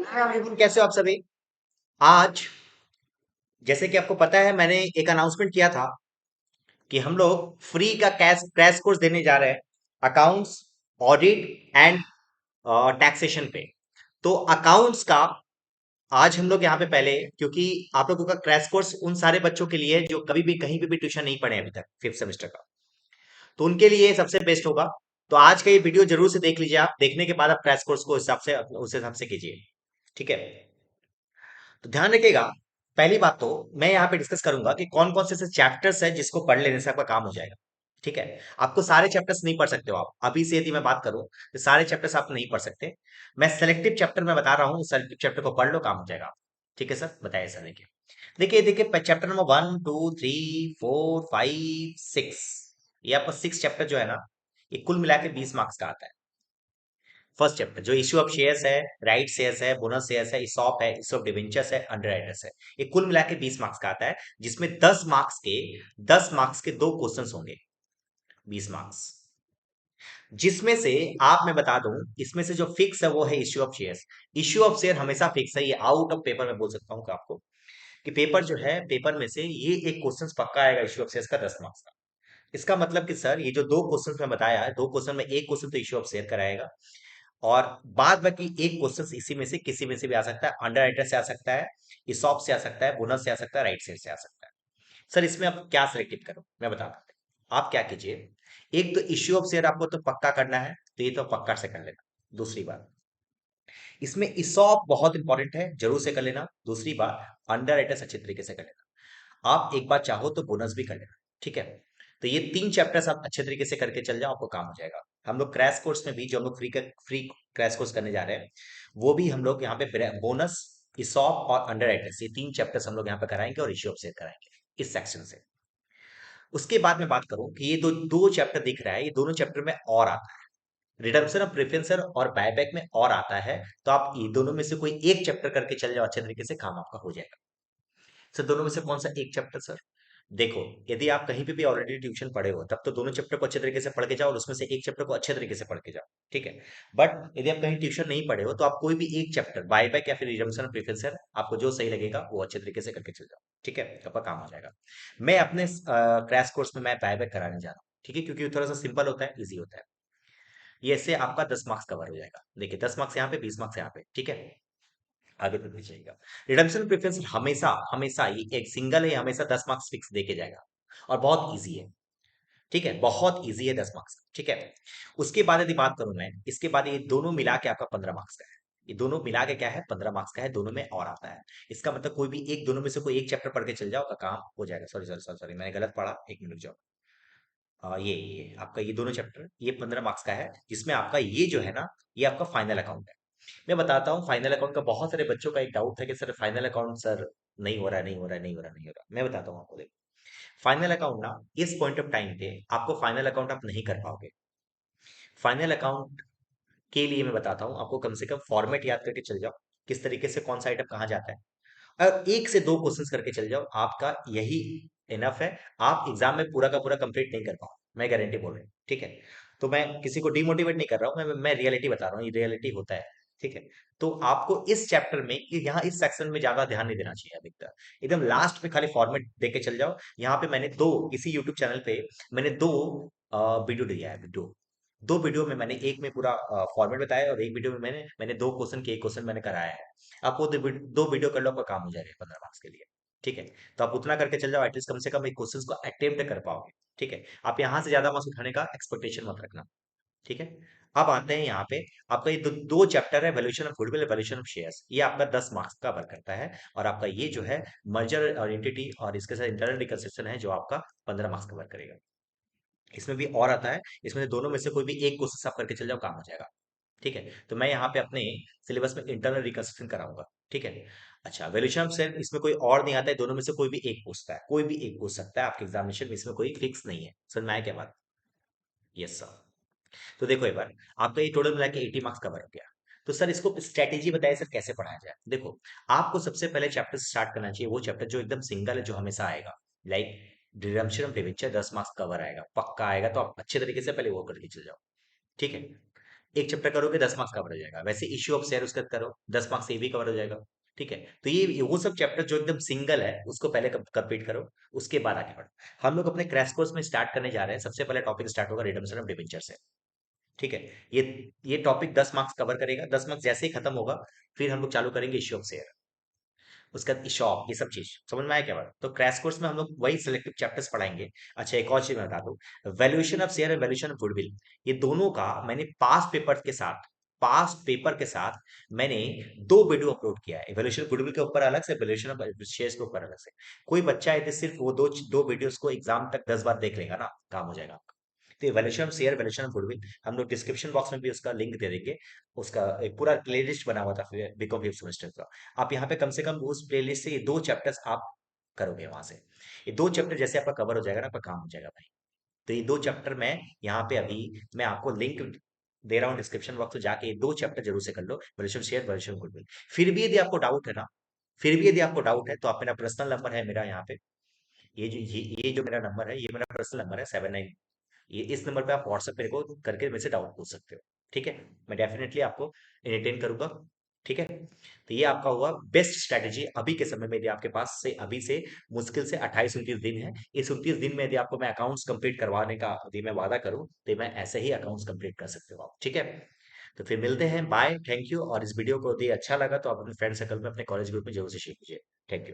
Hi everyone, कैसे हो आप सभी। आज जैसे कि आपको पता है, मैंने एक अनाउंसमेंट किया था कि हम लोग फ्री का कैश क्रैश कोर्स देने जा रहे हैं अकाउंट्स, ऑडिट एंड टैक्सेशन पे। तो अकाउंट्स का आज हम लोग यहाँ पे पहले, क्योंकि आप लोगों का क्रैश कोर्स उन सारे बच्चों के लिए जो कभी भी कहीं पे भी ट्यूशन नहीं पढ़े अभी तक फिफ्थ सेमेस्टर का, तो उनके लिए ये सबसे बेस्ट होगा। तो आज का ये वीडियो जरूर से देख लीजिए। आप देखने के बाद आप क्रैश कोर्स को हिसाब से उस हिसाब से कीजिए, ठीक है। तो ध्यान रखिएगा, पहली बात तो मैं यहाँ पे डिस्कस करूंगा कि कौन कौन से ऐसे चैप्टर्स है जिसको पढ़ लेने से आपका काम हो जाएगा, ठीक है। आपको सारे चैप्टर्स नहीं पढ़ सकते हो आप अभी से, यदि मैं बात करूं तो सारे चैप्टर्स आप नहीं पढ़ सकते। मैं सेलेक्टिव चैप्टर में बता रहा हूँ, सेलेक्टिव चैप्टर को पढ़ लो, काम हो जाएगा। ठीक है सर, बताइए सर। देखिए देखिए देखिए, चैप्टर नंबर 1 2 3 4 5 6, ये आपका 6 चैप्टर जो है ना, ये कुल मिला के 20 मार्क्स का आता है। फर्स्ट चैप्टर जो इश्यू ऑफ शेयर्स है, राइट शेयर्स है, बोनस शेयर्स है, इसॉप है, इसॉप डिवेंचर्स है, अंडरराइटर्स है, ये कुल मिला के 20 मार्क्स का आता है। जिसमें 10 मार्क्स के दो क्वेश्चंस होंगे, 20 मार्क्स। जिसमें से आप, मैं बता दूं, इसमें से जो फिक्स है वो है issue of shares. Issue of share हमेशा फिक्स है, ये आउट ऑफ पेपर में बोल सकता हूँ आपको कि पेपर जो है, पेपर में से ये एक क्वेश्चन पक्का आएगा इश्यू ऑफ शेयर्स का, 10 मार्क्स का। इसका मतलब कि सर, ये जो दो क्वेश्चंस मैं बताया है, दो क्वेश्चन में एक क्वेश्चन तो इश्यू ऑफ शेयर कराएगा, और बाद बाकी एक क्वेश्चन इसी में से किसी में से भी आ सकता है। अंडर राइटर से आ सकता है, इसॉप से आ सकता है, बोनस से आ सकता है, राइट साइड से आ सकता है। सर इसमें आप क्या सिलेक्टिव करो, मैं बताता हूँ। आप क्या कीजिए, एक तो इश्यू ऑफ शेयर आपको तो पक्का करना है, तो ये तो पक्का से कर लेना। दूसरी बात, इसमें इसॉप बहुत इंपॉर्टेंट है, जरूर से कर लेना। दूसरी बात, अंडर राइटर्स अच्छे तरीके से कर लेना। आप एक बार चाहो तो बोनस भी कर लेना, ठीक है। तो ये 3 चैप्टर्स आप अच्छे तरीके से करके चल जाओ, आपको काम हो जाएगा। हम लोग क्रैश कोर्स में भी, जो हम लोग फ्री क्रैश कोर्स करने जा रहे हैं, वो भी हम लोग यहाँ पे बोनस, इसॉप और अंडर राइटर्स, ये 3 चैप्टर्स हम लोग यहाँ पे कराएंगे, और इश्यू ऑफ शेयर कराएंगे इस सेक्शन से। उसके बाद मैं बात करूं कि ये दो दो चैप्टर दिख रहा है, ये दोनों चैप्टर में और आता है, रिडम्पशन ऑफ प्रेफरेंसर और बायबैक में और आता है। तो आप ये दोनों में से कोई एक चैप्टर करके चल जाओ, अच्छे तरीके से काम आपका हो जाएगा। सर दोनों में से कौन सा एक चैप्टर सर? देखो, यदि आप कहीं पे भी ऑलरेडी ट्यूशन पढ़े हो, तब तो दोनों चैप्टर को अच्छे तरीके से पढ़ के जाओ, और उसमें से एक चैप्टर को अच्छे तरीके से पढ़ के जाओ, ठीक है। बट यदि आप कहीं ट्यूशन नहीं पढ़े हो, तो आप कोई भी एक चैप्टर, बाय बैक या फिर रिजम्पशन प्रीफेंस, आपको जो सही लगेगा वो अच्छे तरीके से करके चल जाओ, ठीक है, आपका काम हो जाएगा। मैं अपने क्रैश कोर्स में मैं बाय बैक कराने जा रहा हूँ, ठीक है, क्योंकि वो थोड़ा सा सिंपल होता है, ईजी होता है। ये ऐसे आपका 10 मार्क्स कवर हो जाएगा। देखिए, 10 मार्क्स यहाँ पे, 20 मार्क्स यहाँ पे, ठीक है। आगे तो जाएगा। रिडम्पशन प्रेफरेंस हमेशा हमेशा ये एक सिंगल है, हमेशा 10 मार्क्स फिक्स दे के जाएगा, और बहुत इजी है, ठीक है, बहुत इजी है, 10 मार्क्स, ठीक है। उसके बाद यदि बात करूं मैं, इसके बाद ये दोनों मिला के आपका 15 मार्क्स का है। ये दोनों मिला के क्या है, 15 मार्क्स का है, दोनों में और आता है। इसका मतलब कोई भी एक, दोनों में से कोई एक चैप्टर पढ़ के चल जाओ, का काम हो जाएगा। सॉरी सॉरी सॉरी सॉरी, मैंने गलत पढ़ा, एक मिनट रुक जाओ। ये आपका ये दोनों चैप्टर, ये 15 मार्क्स का है, जिसमें आपका ये जो है ना, ये आपका फाइनल अकाउंट है। मैं बताता हूँ, फाइनल अकाउंट का बहुत सारे बच्चों का एक डाउट है कि सर फाइनल अकाउंट सर नहीं हो रहा है, नहीं हो रहा है, नहीं हो रहा, नहीं हो रहा। मैं बताता हूँ आपको, देखो, फाइनल अकाउंट ना, इस पॉइंट ऑफ टाइम पे आपको फाइनल अकाउंट आप नहीं कर पाओगे। फाइनल अकाउंट के लिए मैं बताता हूँ आपको, कम से कम फॉर्मेट याद करके चल जाओ, किस तरीके से कौन सा आइटम कहाँ जाता है, और एक से दो क्वेश्चंस करके चल जाओ, आपका यही इनफ है। आप एग्जाम में पूरा का पूरा कंप्लीट नहीं कर पाओ, मैं गारंटी बोल रहा हूँ, ठीक है। तो मैं किसी को डिमोटिवेट नहीं कर रहा हूँ, मैं रियलिटी बता रहा हूँ, ये रियलिटी होता है, ठीक है। तो आपको इस चैप्टर में, यहाँ इस सेक्शन में ज्यादा ध्यान नहीं देना चाहिए अधिकतर, एकदम लास्ट में खाली फॉर्मेट दे के चल जाओ। यहाँ पे मैंने दो, इसी यूट्यूब चैनल पे मैंने दो वीडियो दिया है, वीडियो, दो वीडियो में मैंने, एक में पूरा फॉर्मेट बताया, और एक वीडियो में मैंने मैंने दो क्वेश्चन के एक क्वेश्चन मैंने कराया है। आपको दो वीडियो कर लो, आपका काम हो जाएगा 15 मार्क्स के लिए, ठीक है। तो आप उतना करके चल जाओ, एटलीस्ट कम से कम एक क्वेश्चन को अटेम्प्ट कर पाओगे, ठीक है। आप यहाँ से ज्यादा मार्क्स उठाने का एक्सपेक्टेशन मत रखना, ठीक है। अब आते हैं यहाँ पे, आपका ये दो चैप्टर है, valuation of goodwill, valuation of shares, ये आपका 10 मार्क्स का कवर करता है। और आपका ये जो है मर्जर और एंटिटी, और इसके साथ इंटरनल रिकंस्ट्रक्शन है, जो आपका 15 मार्क्स कवर करेगा। इसमें भी और आता है, इसमें से दोनों में से कोई भी एक क्वेश्चन आप करके चल जाओ, काम हो जाएगा, ठीक है। तो मैं यहाँ पे अपने सिलेबस में इंटरनल रिकंस्ट्रक्शन कराऊंगा, ठीक है। अच्छा, वैल्यूएशन ऑफ शेयर, इसमें कोई और नहीं आता है, दोनों में से कोई भी एक पूछता है, कोई भी एक पूछ सकता है आपके एग्जामिनेशन में, इसमें कोई फिक्स नहीं है। समझ में आया क्या बात? Yes sir. तो देखो एक बार, आपका ये टोटल मिला के 80 मार्क्स कवर हो गया। तो सर इसको स्ट्रेटेजी बताइए सर, कैसे पढ़ाया जाए। देखो, आपको सबसे पहले चैप्टर स्टार्ट करना चाहिए, वो चैप्टर जो एकदम सिंगल है, जो हमेशा आएगा, like redemption of debenture, 10 marks cover आएगा, पक्का आएगा, तो आप अच्छे तरीके से पहले वो करके चल जाओ, ठीक है। एक चैप्टर करोगे 10 मार्क्स कवर हो जाएगा। वैसे इश्यू ऑफ शेयर उसका करो, 10 मार्क्स से ये भी कवर हो जाएगा। ठीक है, तो ये वो सब चैप्टर जो एकदम सिंगल है उसको पहले कंप्लीट करो, उसके बाद आगे बढ़ो। हम लोग अपने क्रैश कोर्स में स्टार्ट करने जा रहे हैं। सबसे पहले टॉपिक स्टार्ट होगा रिडम्पशन ऑफ डिबेंचर से। ठीक है, ये ये टॉपिक 10 मार्क्स कवर करेगा। 10 मार्क्स जैसे ही खत्म होगा, फिर हम लोग चालू करेंगे इश्यू ऑफ शेयर, उसका शॉप, ये सब चीज समझ में आया क्या बात? तो क्रैश कोर्स में हम लोग वही सिलेक्टिव चैप्टर्स पढ़ाएंगे। अच्छा, एक और चीज मैं बता दूं, वैल्यूएशन ऑफ शेयर और वैल्यूएशन ऑफ गुडविल, ये दोनों का मैंने पास्ट पेपर के साथ मैंने 2 वीडियो अपलोड किया है। वैल्यूएशन गुडविल के ऊपर अलग से, वैल्यूएशन ऑफ शेयर्स के ऊपर अलग से। कोई बच्चा है तो सिर्फ वो दो दो वीडियोस को एग्जाम तक 10 बार देख लेगा ना, काम हो जाएगा आपका। तो valuation of share, valuation of goodwill, हम लोग डिस्क्रिप्शन बॉक्स में भी उसका लिंक दे देंगे। उसका एक पूरा प्लेलिस्ट बना हुआ था बीकॉम फिफ्थ सेमेस्टर का। आप यहाँ पे कम से कम उस प्लेलिस्ट से ये 2 चैप्टर्स आप करोगे वहां से। ये 2 चैप्टर जैसे आपका कवर हो जाएगा ना, आपका काम हो जाएगा भाई। तो ये 2 चैप्टर मैं यहाँ पे अभी मैं आपको लिंक दे रहा हूँ डिस्क्रिप्शन बॉक्स में, जाके ये 2 चैप्टर जरूर से कर लो, वैल्यूएशन शेयर, वैल्यूएशन गुडविल। फिर भी यदि आपको डाउट है ना, फिर भी यदि आपको डाउट है तो आप, मेरा पर्सनल नंबर है मेरा यहाँ पे, ये जो मेरा नंबर है, ये मेरा पर्सनल नंबर है 79। ये इस नंबर पे आप व्हाट्सएप मेरे को करके मेरे से डाउट पूछ सकते हो। ठीक है, मैं डेफिनेटली आपको एंटरटेन करूंगा। ठीक है, तो ये आपका हुआ बेस्ट स्ट्रैटेजी अभी के समय में। यदि आपके पास से अभी से मुश्किल से 28-29 दिन है, इस 29 दिन में यदि आपको मैं अकाउंट्स कंप्लीट करवाने का यदि मैं वादा करूं, तो मैं ऐसे ही अकाउंट्स कंप्लीट कर सकते हो आप। ठीक है, तो फिर मिलते हैं, बाय, थैंक यू। और इस वीडियो को यदि अच्छा लगा तो आप अपने फ्रेंड सर्कल में, अपने कॉलेज ग्रुप में जरूर से शेयर कीजिए। Thank you.